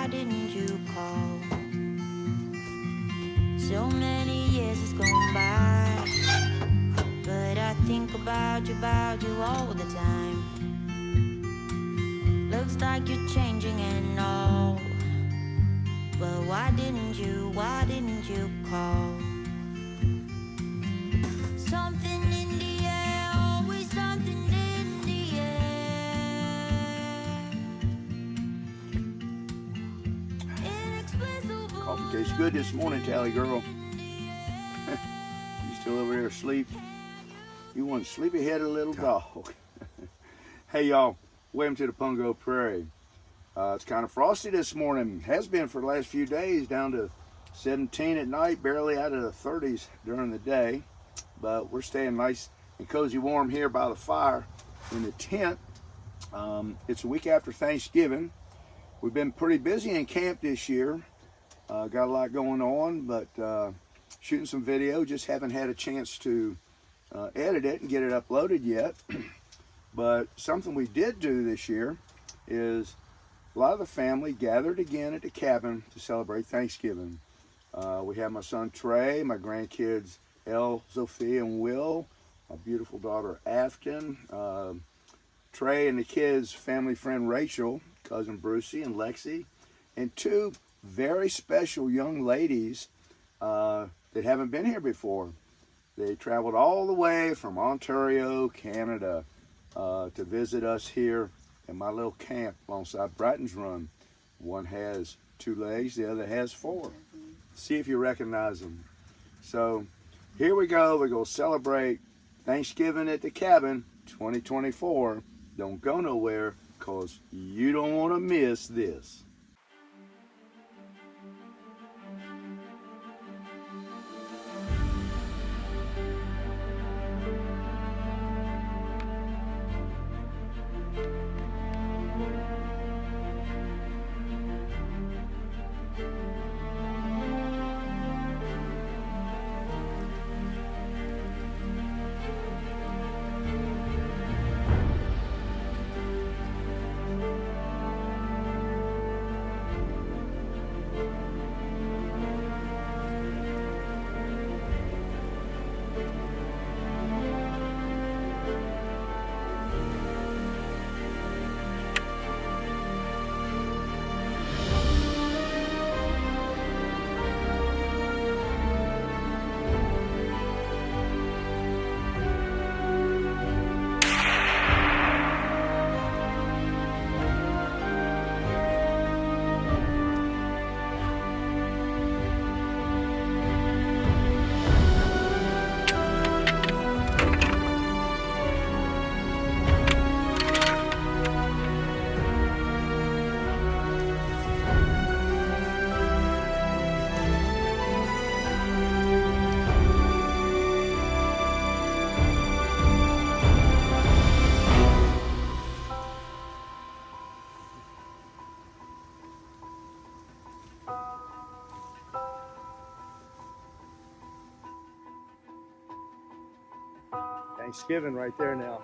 why didn't you call? So many years has gone by, but I think about you all the time. Looks like you're changing and all, but why didn't you call? Something in the air, always something in the air. Inexplicable. Coffee tastes good this morning, Tali Girl. You still over there asleep? You one sleepy-headed little dog. Hey, y'all. Welcome to the Pungo Prairie. It's kind of frosty this morning. Has been for the last few days, down to 17 at night, barely out of the 30s during the day. But we're staying nice and cozy warm here by the fire in the tent. It's a week after Thanksgiving. We've been pretty busy in camp this year. Got a lot going on, but shooting some video. Just haven't had a chance to edit it and get it uploaded yet. But something we did do this year is a lot of the family gathered again at the cabin to celebrate Thanksgiving. We had my son Trey, my grandkids Elle, Sophie, and Will, my beautiful daughter Afton, Trey and the kids' family friend Rachel, cousin Brucey and Lexi, and two very special young ladies that haven't been here before. They traveled all the way from Ontario, Canada, to visit us here in my little camp alongside Brighton's Run. One has 2 legs, the other has 4. See if you recognize them. So here we go. We're going to celebrate Thanksgiving at the cabin 2024. Don't go nowhere, because you don't want to miss this. Thanksgiving right there now.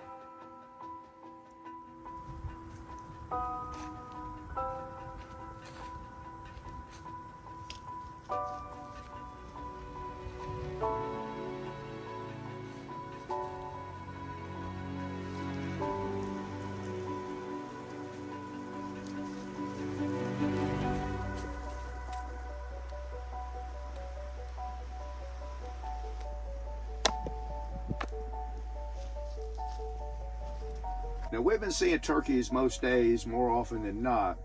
Now, we've been seeing turkeys most days, more often than not,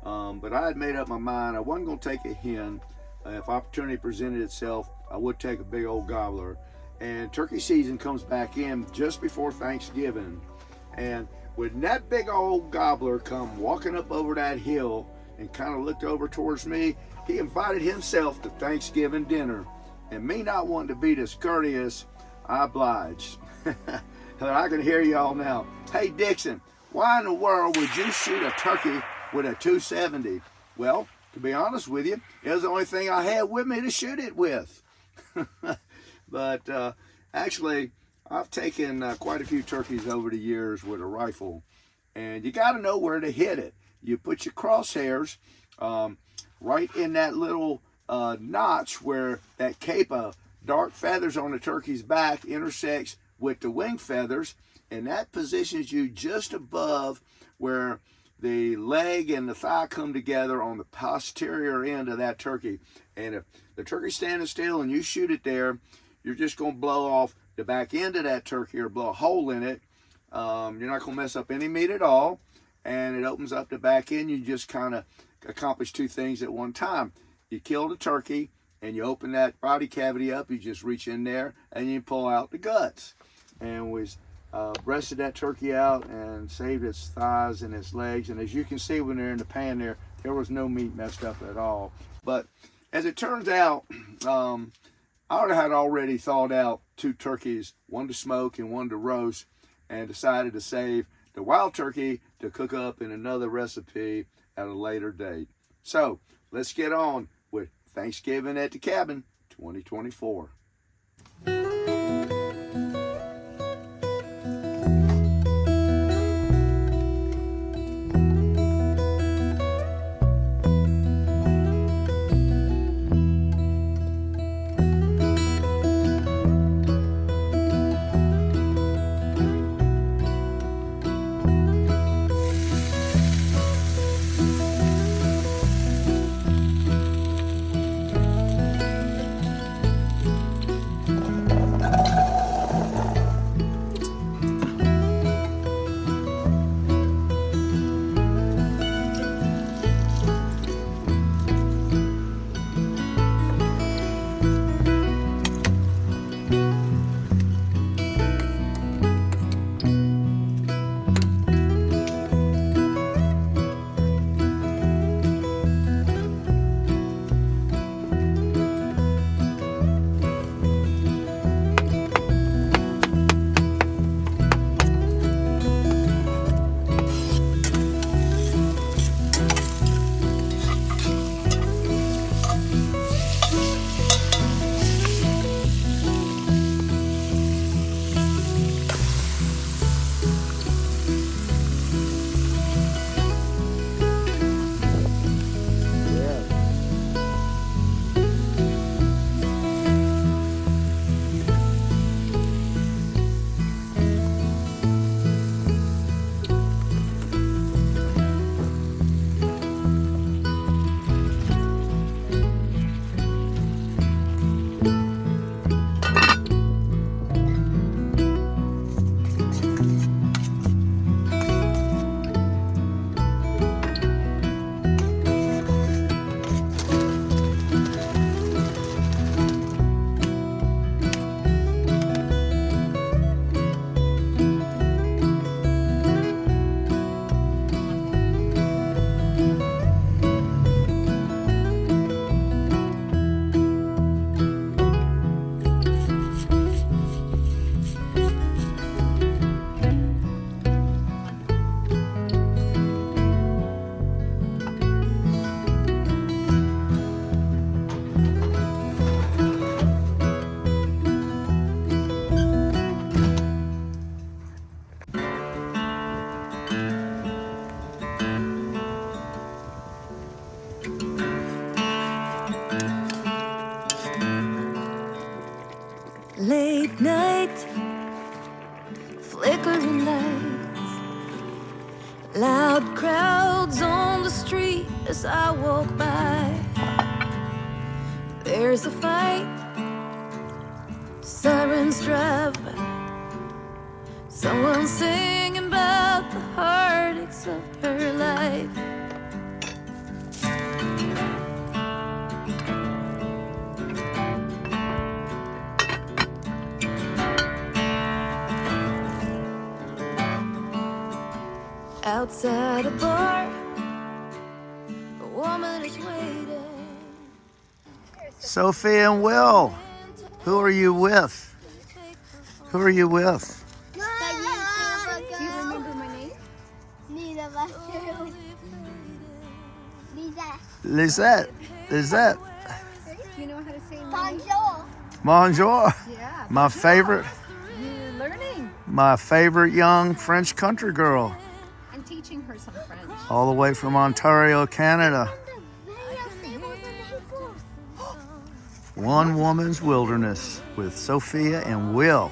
but I had made up my mind I wasn't going to take a hen. If opportunity presented itself, I would take a big old gobbler. And turkey season comes back in just before Thanksgiving. And when that big old gobbler come walking up over that hill and kind of looked over towards me, he invited himself to Thanksgiving dinner. And me not wanting to be discourteous, I obliged. I can hear y'all now. Hey Dixon, why in the world would you shoot a turkey with a 270? Well, to be honest with you, it was the only thing I had with me to shoot it with. But actually, I've taken quite a few turkeys over the years with a rifle, and you got to know where to hit it. You put your crosshairs right in that little notch where that cape of dark feathers on the turkey's back intersects with the wing feathers, and that positions you just above where the leg and the thigh come together on the posterior end of that turkey. And if the turkey's standing still and you shoot it there, you're just going to blow off the back end of that turkey or blow a hole in it. You're not going to mess up any meat at all, and it opens up the back end. You just kind of accomplish two things at one time. You kill the turkey and you open that body cavity up. You just reach in there and you pull out the guts. And we breasted that turkey out and saved its thighs and its legs. And as you can see when they're in the pan there was no meat messed up at all. But as it turns out, I had already thawed out 2 turkeys, one to smoke and one to roast, and decided to save the wild turkey to cook up in another recipe at a later date. So let's get on with Thanksgiving at the Cabin 2024. Late night, flickering lights, loud crowds on the street as I walk by. There's a fight, sirens drive by, someone singing about the heartaches of her life. Outside a bar, a woman is waiting. Sophie and Will, who are you with? Who are you with? Do you remember my name? Neither of us do. Lisette. Lisette. Do you know how to say my name? Bonjour. Bonjour. Yeah. My favorite. You're learning. My favorite young French country girl. I'm teaching her some French. All the way from Ontario, Canada. One Woman's Wilderness with Sophia and Will.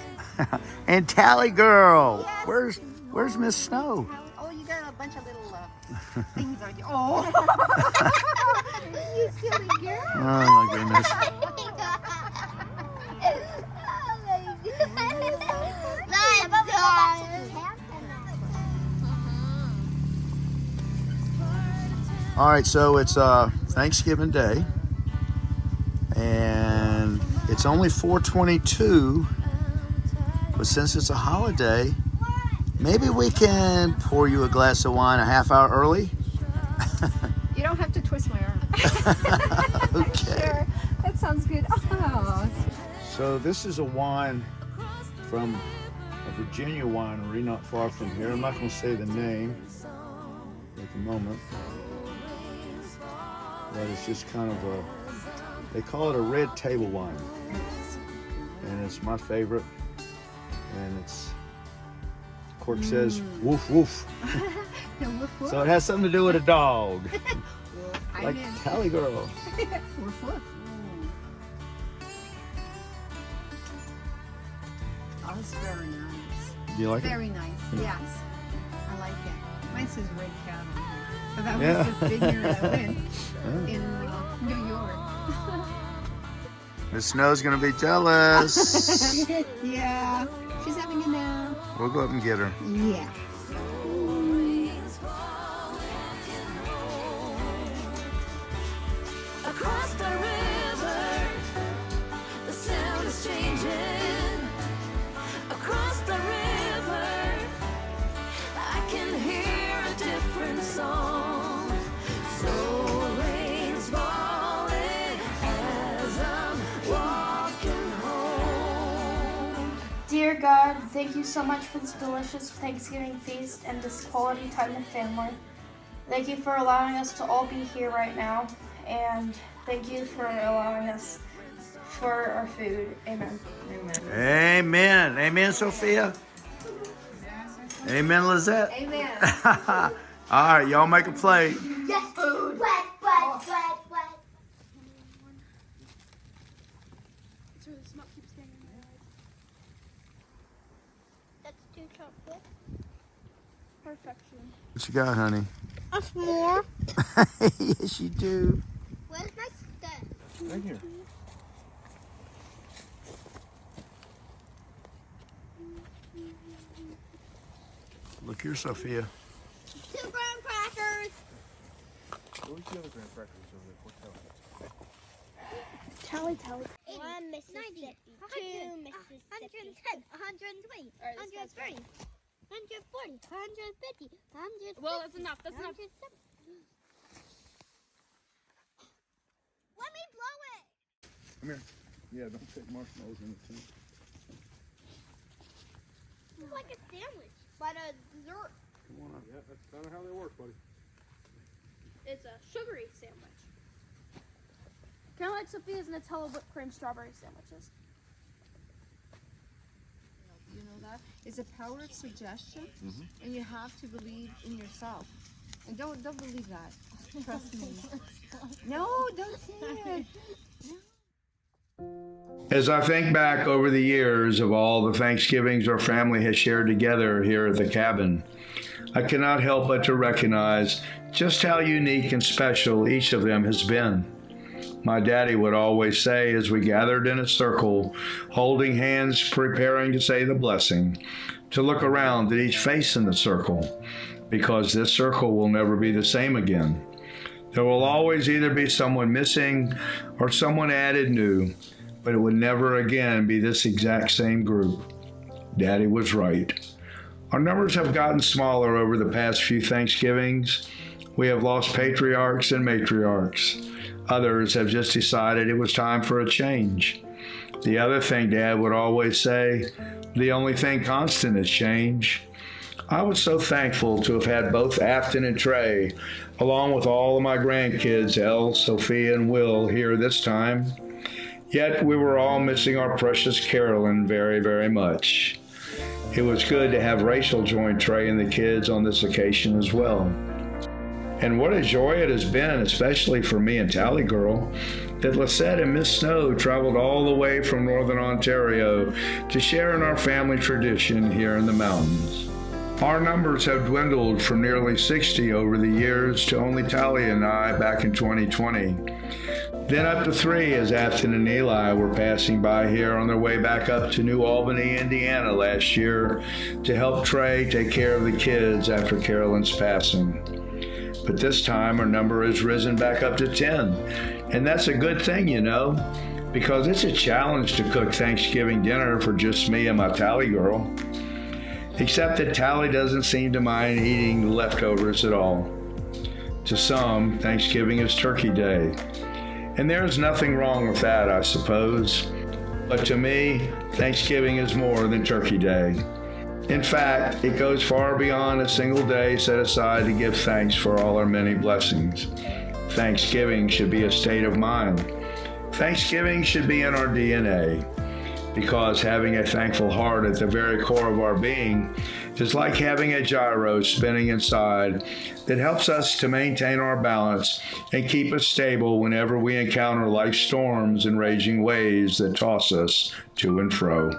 And Tali Girl. Yes. Where's Miss Snow? Oh, you got a bunch of little things on you. Oh. You silly girl. Oh my goodness. All right, so it's Thanksgiving Day, and it's only 4:22, but since it's a holiday, maybe we can pour you a glass of wine a half hour early. You don't have to twist my arm. Okay. Sure, that sounds good. Oh. So this is a wine from a Virginia winery not far from here. I'm not going to say the name at the moment, but it's just kind of they call it a red table wine, and it's my favorite, and it's, cork says woof woof. Woof, woof. So it has something to do with a dog, like Tali Girl. Woof, woof. Oh, it's very nice. Do you like it? Very nice, yes. I like it. Mine says red cat on here. But that Yeah. was the figure that went Yeah. in New York. Miss Snow's gonna be jealous. Yeah, she's having a nap. We'll go up and get her. Yeah. Across the river, the sound is changing. Across the river, I can hear a different song. Slow rain's falling as I'm walking home. Dear God, thank you so much for this delicious Thanksgiving feast and this quality time with family. Thank you for allowing us to all be here right now, and thank you for allowing us for our food. Amen. Amen. Amen, Sophia. Amen, Lisette. Amen. All right, y'all make a plate. Yes, food. Wet, wet, wet, wet. That's 2 chocolate. Perfection. What you got, honey? Us more. Yes, you do. Where's my stuff? Right here. Look here, Sophia. 2 graham crackers. Where's the other graham crackers over there? Tally. 1 Mississippi. 2 Mississippi. 110, 120, 130, 140, 150, 160. Well, that's enough. That's enough. 170. Let me blow it. Come here. Yeah, don't take marshmallows in the tin. It's like a sandwich, but a dessert. Come on up. Yeah, that's kind of how they work, buddy. It's a sugary sandwich. Kind of like Sophia's Nutella whipped cream strawberry sandwiches. You know that? It's a power of suggestion, and you have to believe in yourself. And don't believe that. Trust me. No, don't say it. As I think back over the years of all the Thanksgivings our family has shared together here at the cabin, I cannot help but to recognize just how unique and special each of them has been. My daddy would always say as we gathered in a circle, holding hands, preparing to say the blessing, to look around at each face in the circle, because this circle will never be the same again. There will always either be someone missing or someone added new, but it would never again be this exact same group. Daddy was right. Our numbers have gotten smaller over the past few Thanksgivings. We have lost patriarchs and matriarchs. Others have just decided it was time for a change. The other thing Dad would always say, the only thing constant is change. I was so thankful to have had both Afton and Trey, along with all of my grandkids, Elle, Sophia, and Will, here this time. Yet we were all missing our precious Carolyn very, very much. It was good to have Rachel join Trey and the kids on this occasion as well. And what a joy it has been, especially for me and Tali Girl, that Lisette and Miss Snow traveled all the way from Northern Ontario to share in our family tradition here in the mountains. Our numbers have dwindled from nearly 60 over the years to only Tali and I back in 2020. Then up to 3 as Afton and Eli were passing by here on their way back up to New Albany, Indiana last year to help Trey take care of the kids after Carolyn's passing. But this time our number has risen back up to 10. And that's a good thing, you know, because it's a challenge to cook Thanksgiving dinner for just me and my Tali Girl. Except that Tali doesn't seem to mind eating the leftovers at all. To some, Thanksgiving is Turkey Day. And there's nothing wrong with that, I suppose. But to me, Thanksgiving is more than Turkey Day. In fact, it goes far beyond a single day set aside to give thanks for all our many blessings. Thanksgiving should be a state of mind. Thanksgiving should be in our DNA. Because having a thankful heart at the very core of our being is like having a gyro spinning inside that helps us to maintain our balance and keep us stable whenever we encounter life's storms and raging waves that toss us to and fro.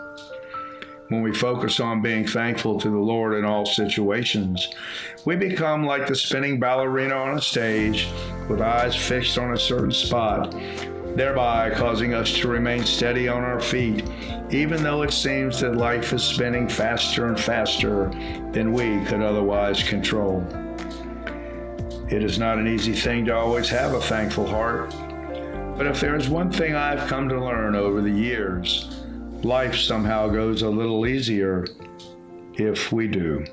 When we focus on being thankful to the Lord in all situations, we become like the spinning ballerina on a stage with eyes fixed on a certain spot, thereby causing us to remain steady on our feet, even though it seems that life is spinning faster and faster than we could otherwise control. It is not an easy thing to always have a thankful heart, but if there is one thing I've come to learn over the years, life somehow goes a little easier if we do.